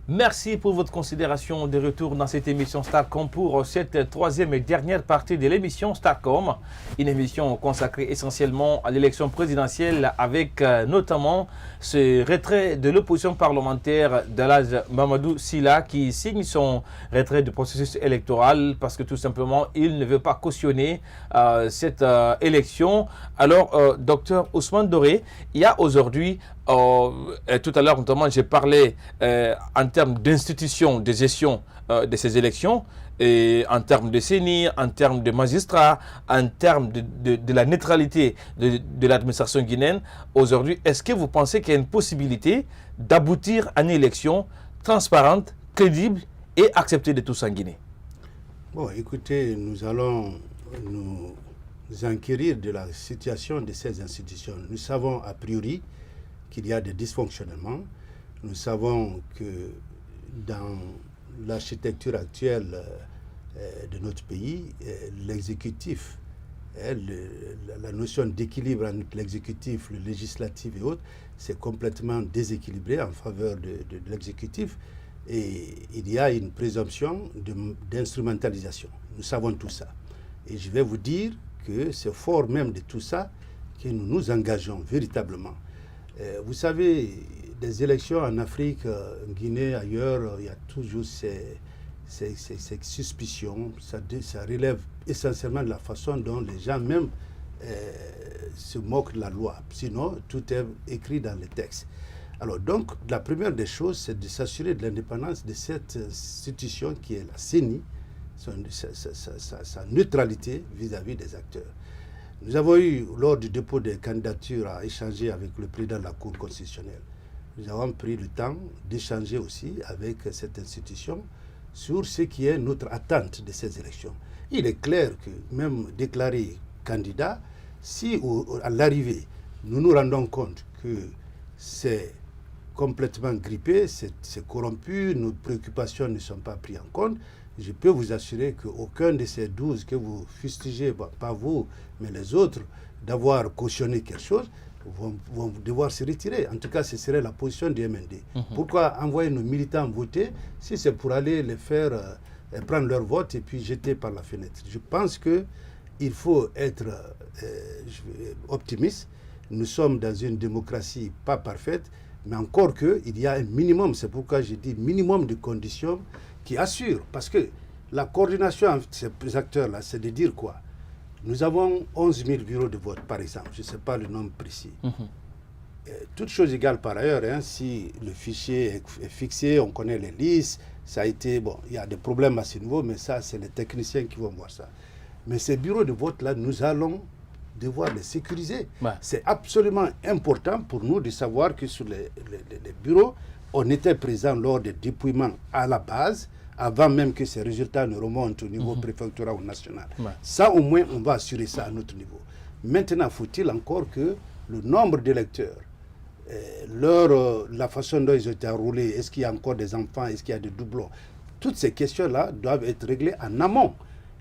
Merci pour votre considération de retour dans cette émission Starcom pour cette troisième et dernière partie de l'émission Starcom. Une émission consacrée essentiellement à l'élection présidentielle avec notamment ce retrait de l'opposition parlementaire d'Elhadji Mamadou Sylla qui signe son retrait du processus électoral parce que tout simplement il ne veut pas cautionner cette élection. Alors, docteur Ousmane Doré, il y a aujourd'hui tout à l'heure, notamment, j'ai parlé en termes d'institution de gestion de ces élections, et en termes de CENI, en termes de magistrats, en termes de la neutralité de l'administration guinéenne. Aujourd'hui, est-ce que vous pensez qu'il y a une possibilité d'aboutir à une élection transparente, crédible et acceptée de tous en Guinée? Bon, écoutez, nous allons nous enquérir de la situation de ces institutions. Nous savons a priori qu'il y a des dysfonctionnements. Nous savons que dans l'architecture actuelle de notre pays, l'exécutif, la notion d'équilibre entre l'exécutif, le législatif et autres, c'est complètement déséquilibré en faveur de l'exécutif et il y a une présomption d'instrumentalisation. Nous savons tout ça. Et je vais vous dire que c'est fort même de tout ça que nous nous engageons véritablement. Vous savez, des élections en Afrique, en Guinée, ailleurs, il y a toujours ces suspicions. Ça relève essentiellement de la façon dont les gens même se moquent de la loi. Sinon, tout est écrit dans les textes. Alors donc, la première des choses, c'est de s'assurer de l'indépendance de cette institution qui est la CENI, sa neutralité vis-à-vis des acteurs. Nous avons eu, lors du dépôt des candidatures, à échanger avec le président de la Cour constitutionnelle. Nous avons pris le temps d'échanger aussi avec cette institution sur ce qui est notre attente de ces élections. Il est clair que même déclaré candidat, si à l'arrivée, nous nous rendons compte que c'est complètement grippé, c'est corrompu, nos préoccupations ne sont pas prises en compte, je peux vous assurer qu'aucun de ces 12 que vous fustigez, pas vous, mais les autres, d'avoir cautionné quelque chose, vont devoir se retirer. En tout cas, ce serait la position du MND. Pourquoi envoyer nos militants voter si c'est pour aller les faire prendre leur vote et puis jeter par la fenêtre? Je pense qu'il faut être optimiste. Nous sommes dans une démocratie pas parfaite, mais encore qu'il y a un minimum, c'est pourquoi je dis minimum de conditions qui assurent. Parce que la coordination entre ces acteurs-là, c'est de dire quoi? Nous avons 11 000 bureaux de vote, par exemple. Je ne sais pas le nombre précis. Toutes choses égales par ailleurs, hein, si le fichier est fixé, on connaît les listes, ça a été... Bon, il y a des problèmes à ce niveau, mais ça, c'est les techniciens qui vont voir ça. Mais ces bureaux de vote-là, nous allons devoir les sécuriser. Ouais. C'est absolument important pour nous de savoir que sur les bureaux, on était présent lors des dépouillements à la base, avant même que ces résultats ne remontent au niveau préfectoral ou national. Ouais. Ça, au moins, on va assurer ça à notre niveau. Maintenant, faut-il encore que le nombre d'électeurs, la façon dont ils ont été enrôlés, est-ce qu'il y a encore des enfants, est-ce qu'il y a des doublons? Toutes ces questions-là doivent être réglées en amont.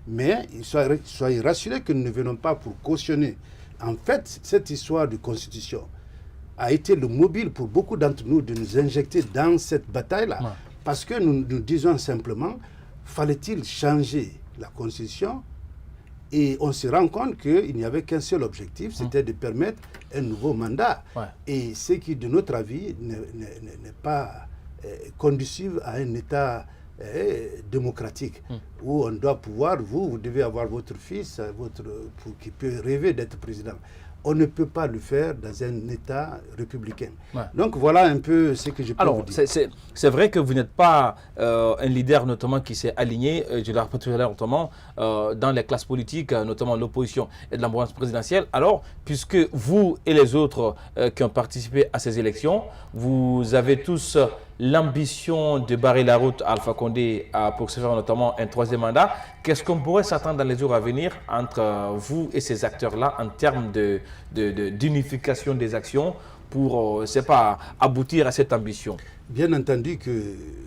Mais soyez rassurés que nous ne venons pas pour cautionner En fait, cette histoire de constitution a été le mobile pour beaucoup d'entre nous de nous injecter dans cette bataille-là. Ouais. Parce que nous disons simplement, fallait-il changer la constitution? Et on se rend compte qu'il n'y avait qu'un seul objectif, c'était de permettre un nouveau mandat. Ouais. Et ce qui, de notre avis, n'est pas conducive à un État démocratique, où on doit pouvoir, vous devez avoir votre fils qui peut rêver d'être président. On ne peut pas le faire dans un État républicain. Ouais. Donc voilà un peu ce que je peux vous dire. C'est vrai que vous n'êtes pas un leader notamment qui s'est aligné, je l'ai rappelé tout à l'heure notamment, dans les classes politiques, notamment l'opposition et de la mouvance présidentielle. Alors, puisque vous et les autres qui ont participé à ces élections, vous avez tous l'ambition de barrer la route à Alpha Condé pour se faire notamment un troisième mandat, qu'est-ce qu'on pourrait s'attendre dans les jours à venir entre vous et ces acteurs-là en termes d'unification des actions pour, aboutir à cette ambition? Bien entendu que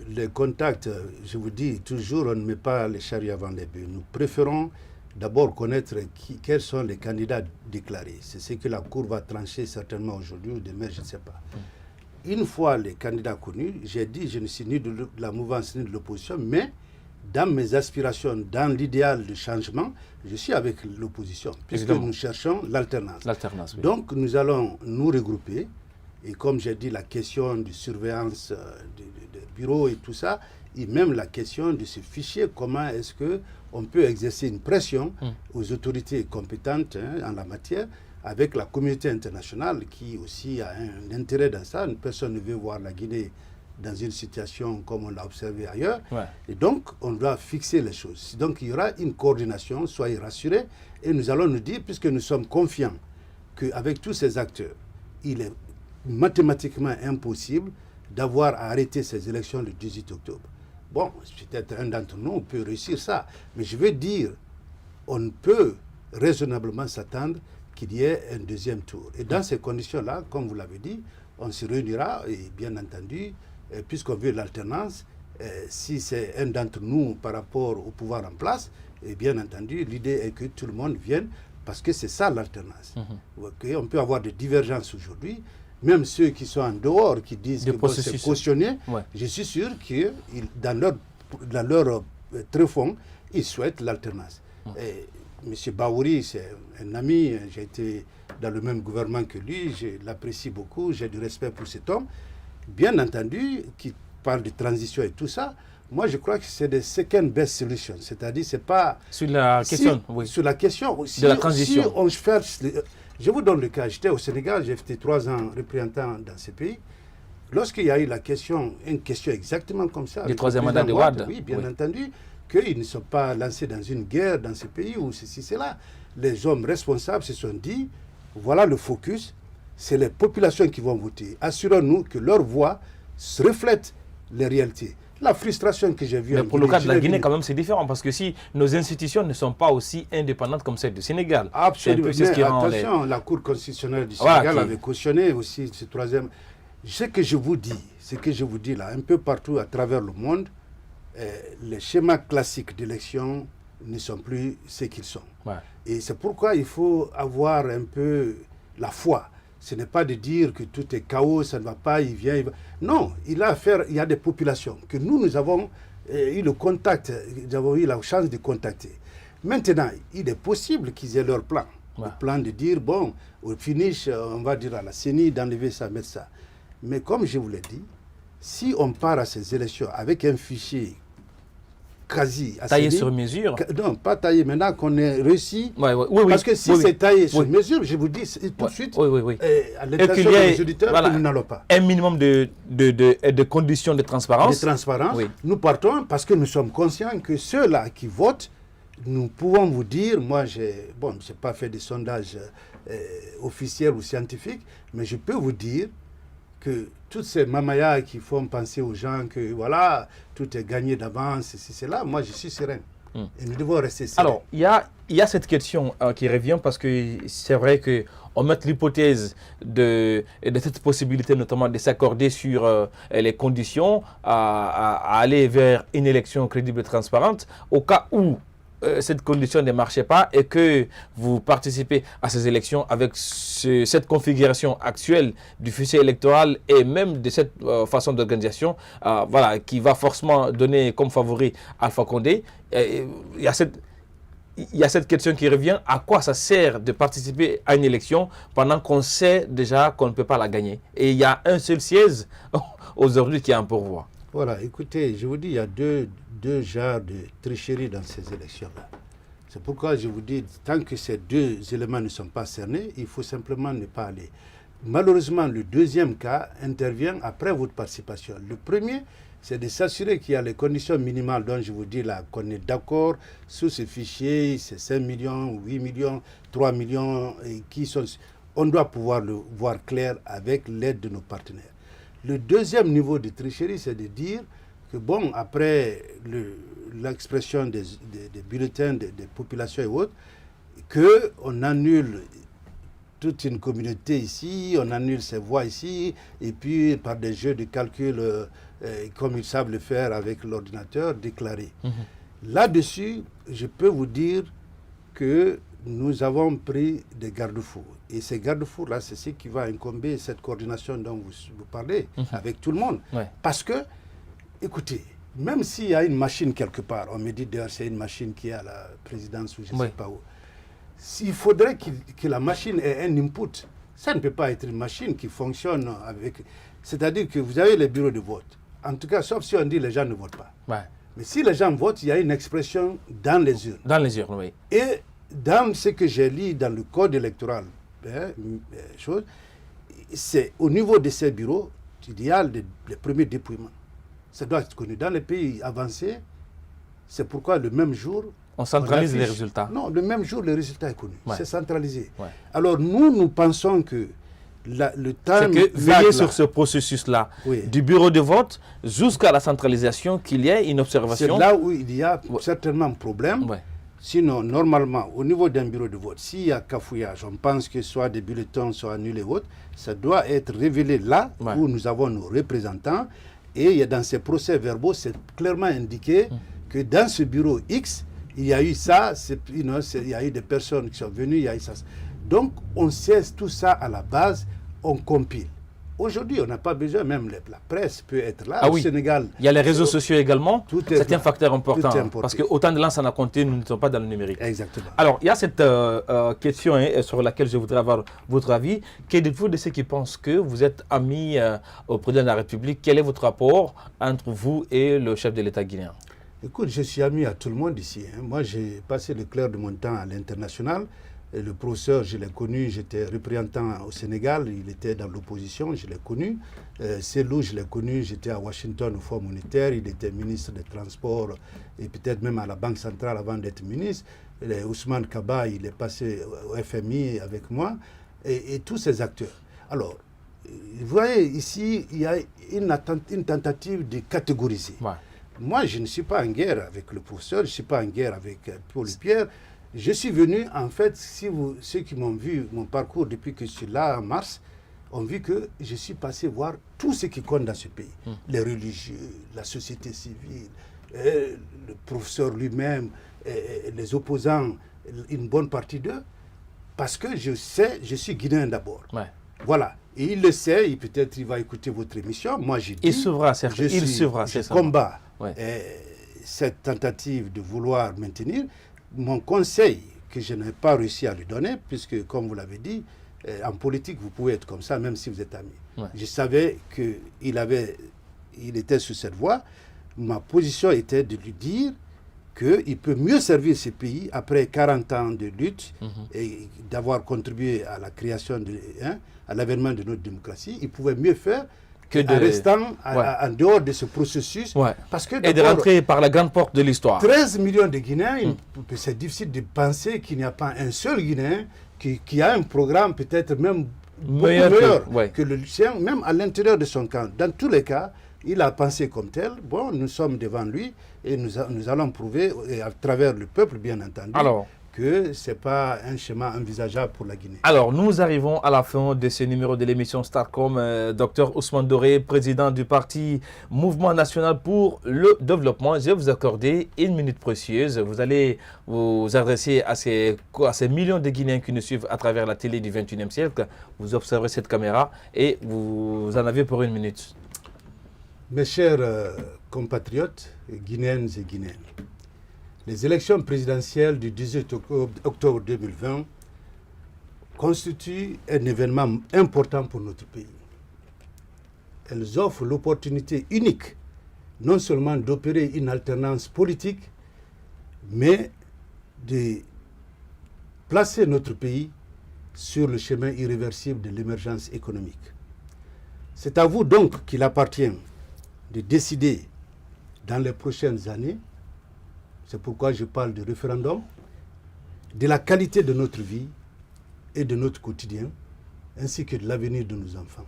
les contacts, je vous dis toujours, on ne met pas les charrues avant les bœufs. Nous préférons d'abord connaître quels sont les candidats déclarés. C'est ce que la Cour va trancher certainement aujourd'hui ou demain, je ne sais pas. Une fois les candidats connus, j'ai dit, je ne suis ni de la mouvance ni de l'opposition, mais dans mes aspirations, dans l'idéal de changement, je suis avec l'opposition, puisque nous cherchons l'alternance. Oui. Donc nous allons nous regrouper, et comme j'ai dit, la question de surveillance de bureau et tout ça, et même la question de ce fichier, comment est-ce qu'on peut exercer une pression aux autorités compétentes en la matière, avec la communauté internationale qui aussi a un intérêt dans ça. Personne ne veut voir la Guinée dans une situation comme on l'a observé ailleurs. Ouais. Et donc, on doit fixer les choses. Donc, il y aura une coordination, soyez rassurés, et nous allons nous dire, puisque nous sommes confiants qu'avec tous ces acteurs, il est mathématiquement impossible d'avoir à arrêter ces élections le 18 octobre. Bon, peut-être un d'entre nous peut réussir ça, mais je veux dire, on peut raisonnablement s'attendre qu'il y ait un deuxième tour. Et dans ces conditions-là, comme vous l'avez dit, on se réunira et bien entendu, puisqu'on veut l'alternance, si c'est un d'entre nous par rapport au pouvoir en place, et bien entendu, l'idée est que tout le monde vienne parce que c'est ça l'alternance. Okay, on peut avoir des divergences aujourd'hui, même ceux qui sont en dehors, qui disent que c'est cautionné, je suis sûr que dans leur tréfonds, ils souhaitent l'alternance. M. Baouri, c'est un ami, j'ai été dans le même gouvernement que lui, je l'apprécie beaucoup, j'ai du respect pour cet homme. Bien entendu, qui parle de transition et tout ça, moi je crois que c'est des second best solutions, c'est-à-dire c'est pas... Sur la question, Sur la question de la transition. Si on fait, je vous donne le cas, j'étais au Sénégal, j'ai fait 3 ans représentant dans ce pays. Lorsqu'il y a eu la question, une question exactement comme ça... Le troisième mandat de Wade. Oui, bien entendu. Qu'ils ne sont pas lancés dans une guerre dans ce pays ou ceci, cela. Les hommes responsables se sont dit, voilà le focus, c'est les populations qui vont voter. Assurons-nous que leur voix reflète les réalités. La frustration que j'ai vue... Mais pour le cas de la Guinée, quand même, c'est différent, parce que si nos institutions ne sont pas aussi indépendantes comme celles du Sénégal... Absolument, mais attention, la Cour constitutionnelle du Sénégal avait cautionné aussi ce troisième... Ce que je vous dis là, un peu partout à travers le monde, les schémas classiques d'élection ne sont plus ce qu'ils sont. Ouais. Et c'est pourquoi il faut avoir un peu la foi. Ce n'est pas de dire que tout est chaos, ça ne va pas, il vient, il va. Non, il y a des populations que nous avons eu le contact, nous avons eu la chance de contacter. Maintenant, il est possible qu'ils aient leur plan. Ouais. Le plan de dire, bon, au finish, on va dire à la CENI d'enlever ça, mettre ça. Mais comme je vous l'ai dit, si on part à ces élections avec un fichier quasi taillé sur mesure. Non, pas taillé. Maintenant qu'on est réussi. Oui, parce que si c'est taillé sur mesure, je vous dis tout de suite, à l'intention des auditeurs, que nous n'allons pas. Un minimum de conditions de transparence. De transparence. Nous partons parce que nous sommes conscients que ceux-là qui votent, nous pouvons vous dire, moi, je n'ai pas fait des sondages officiels ou scientifiques, mais je peux vous dire que toutes ces mamayas qui font penser aux gens que voilà, tout est gagné d'avance, c'est là, moi je suis serein. Et nous devons rester sereins. Alors, il y a cette question qui revient parce que c'est vrai qu'on met l'hypothèse de cette possibilité notamment de s'accorder sur les conditions à aller vers une élection crédible et transparente au cas où cette condition ne marchait pas et que vous participez à ces élections avec cette configuration actuelle du fichier électoral et même de cette façon d'organisation, voilà, qui va forcément donner comme favori Alpha Condé, il y a cette question qui revient, à quoi ça sert de participer à une élection pendant qu'on sait déjà qu'on ne peut pas la gagner? Et il y a un seul siège aujourd'hui qui est en pourvoi. Voilà, écoutez, je vous dis, il y a deux genres de tricherie dans ces élections-là. C'est pourquoi je vous dis, tant que ces deux éléments ne sont pas cernés, il faut simplement ne pas aller. Malheureusement, le deuxième cas intervient après votre participation. Le premier, c'est de s'assurer qu'il y a les conditions minimales dont je vous dis là, qu'on est d'accord sur ce fichier, c'est 5 millions, 8 millions, 3 millions, et on doit pouvoir le voir clair avec l'aide de nos partenaires. Le deuxième niveau de tricherie, c'est de dire que bon, après l'expression des bulletins des populations et autres, qu'on annule toute une communauté ici, on annule ses voix ici, et puis par des jeux de calcul, comme ils savent le faire avec l'ordinateur, déclarer. Là-dessus, je peux vous dire que nous avons pris des garde-fous. Et ces garde-fous-là, c'est ce qui va incomber cette coordination dont vous parlez avec tout le monde. Ouais. Parce que, écoutez, même s'il y a une machine quelque part, on me dit d'ailleurs c'est une machine qui est à la présidence ou je ne sais pas où, s'il faudrait que la machine ait un input, ça ne peut pas être une machine qui fonctionne avec... C'est-à-dire que vous avez les bureaux de vote. En tout cas, sauf si on dit les gens ne votent pas. Ouais. Mais si les gens votent, il y a une expression dans les urnes. Dans les urnes, oui. Et dans ce que j'ai lu dans le code électoral, c'est au niveau de ces bureaux, il y a les premiers dépouillements. Ça doit être connu. Dans les pays avancés, c'est pourquoi le même jour... On centralise les résultats. Non, le même jour, le résultat est connu. Ouais. C'est centralisé. Ouais. Alors nous pensons que le temps... C'est que veiller sur ce processus-là, du bureau de vote jusqu'à la centralisation, qu'il y ait une observation. C'est là où il y a certainement un problème. Ouais. Sinon, normalement, au niveau d'un bureau de vote, s'il y a cafouillage, on pense que soit des bulletins soient annulés ou autres, ça doit être révélé là où nous avons nos représentants. Et dans ces procès-verbaux, c'est clairement indiqué que dans ce bureau X, il y a eu ça, il y a eu des personnes qui sont venues, il y a eu ça. Donc, on sait tout ça à la base, on compile. Aujourd'hui, on n'a pas besoin, même la presse peut être là. Au Sénégal, il y a les réseaux sociaux également. C'est un facteur important. Parce que autant de lancers à compter, nous ne sommes pas dans le numérique. Exactement. Alors, il y a cette question sur laquelle je voudrais avoir votre avis. Que dites-vous de ceux qui pensent que vous êtes amis au président de la République? Quel est votre rapport entre vous et le chef de l'État guinéen? Écoute, je suis ami à tout le monde ici. Moi, j'ai passé le clair de mon temps à l'international. Et le professeur, je l'ai connu, j'étais représentant au Sénégal, il était dans l'opposition, je l'ai connu. Selou, je l'ai connu, j'étais à Washington au Fonds monétaire, il était ministre des Transports et peut-être même à la Banque centrale avant d'être ministre. Ousmane Kaba, il est passé au FMI avec moi, et tous ces acteurs. Alors, vous voyez, ici, il y a une tentative de catégoriser. Ouais. Moi, je ne suis pas en guerre avec le professeur, je ne suis pas en guerre avec Paul Pierre. Je suis venu, en fait, ceux qui m'ont vu mon parcours depuis que je suis là en mars, ont vu que je suis passé voir tout ce qui compte dans ce pays. Les religieux, la société civile, le professeur lui-même, les opposants, une bonne partie d'eux, parce que je sais, je suis guinéen d'abord. Ouais. Voilà. Et il le sait, peut-être il va écouter votre émission. Moi, j'ai dit, il suivra, certes. Je combats cette tentative de vouloir maintenir. Mon conseil, que je n'ai pas réussi à lui donner, puisque, comme vous l'avez dit, en politique, vous pouvez être comme ça, même si vous êtes ami. Ouais. Je savais qu'il était sur cette voie. Ma position était de lui dire qu'il peut mieux servir ce pays après 40 ans de lutte et d'avoir contribué à la création, à l'avènement de notre démocratie. Il pouvait mieux faire en restant en dehors de ce processus. Ouais. Parce que et de rentrer par la grande porte de l'histoire. 13 millions de Guinéens, c'est difficile de penser qu'il n'y a pas un seul Guinéen qui a un programme peut-être même meilleur que le sien, même à l'intérieur de son camp. Dans tous les cas, il a pensé comme tel. Bon, nous sommes devant lui et nous allons prouver, à travers le peuple bien entendu, que ce n'est pas un schéma envisageable pour la Guinée. Alors, nous arrivons à la fin de ce numéro de l'émission Starcom. Dr Ousmane Doré, président du parti Mouvement National pour le Développement. Je vais vous accorder 1 minute précieuse. Vous allez vous adresser à ces millions de Guinéens qui nous suivent à travers la télé du 21e siècle. Vous observez cette caméra et vous en avez pour 1 minute. Mes chers compatriotes, guinéennes et guinéens, les élections présidentielles du 18 octobre 2020 constituent un événement important pour notre pays. Elles offrent l'opportunité unique non seulement d'opérer une alternance politique, mais de placer notre pays sur le chemin irréversible de l'émergence économique. C'est à vous donc qu'il appartient de décider dans les prochaines années, c'est pourquoi je parle de référendum, de la qualité de notre vie et de notre quotidien, ainsi que de l'avenir de nos enfants.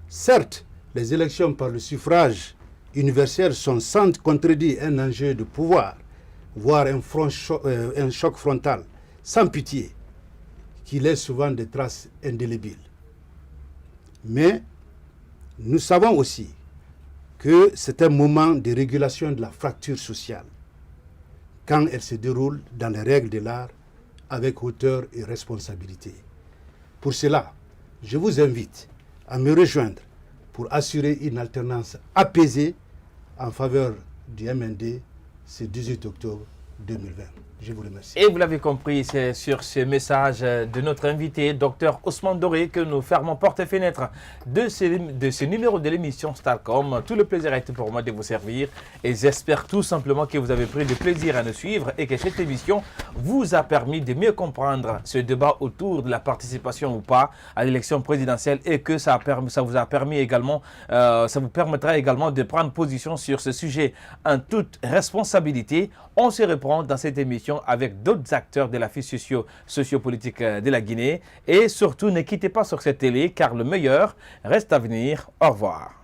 Certes, les élections par le suffrage universel sont sans contredire un enjeu de pouvoir, voire un choc frontal, sans pitié, qui laisse souvent des traces indélébiles. Mais nous savons aussi que c'est un moment de régulation de la fracture sociale, quand elle se déroule dans les règles de l'art avec hauteur et responsabilité. Pour cela, je vous invite à me rejoindre pour assurer une alternance apaisée en faveur du MND ce 18 octobre 2020. Je vous remercie. Et vous l'avez compris, c'est sur ce message de notre invité, Dr Ousmane Doré, que nous fermons porte et fenêtre de ce numéro de l'émission Starcom. Tout le plaisir a été pour moi de vous servir et j'espère tout simplement que vous avez pris du plaisir à nous suivre et que cette émission vous a permis de mieux comprendre ce débat autour de la participation ou pas à l'élection présidentielle et que ça vous a permis également, ça vous permettra également de prendre position sur ce sujet en toute responsabilité. On se reprend dans cette émission avec d'autres acteurs de la vie sociopolitique de la Guinée. Et surtout, ne quittez pas sur cette télé car le meilleur reste à venir. Au revoir.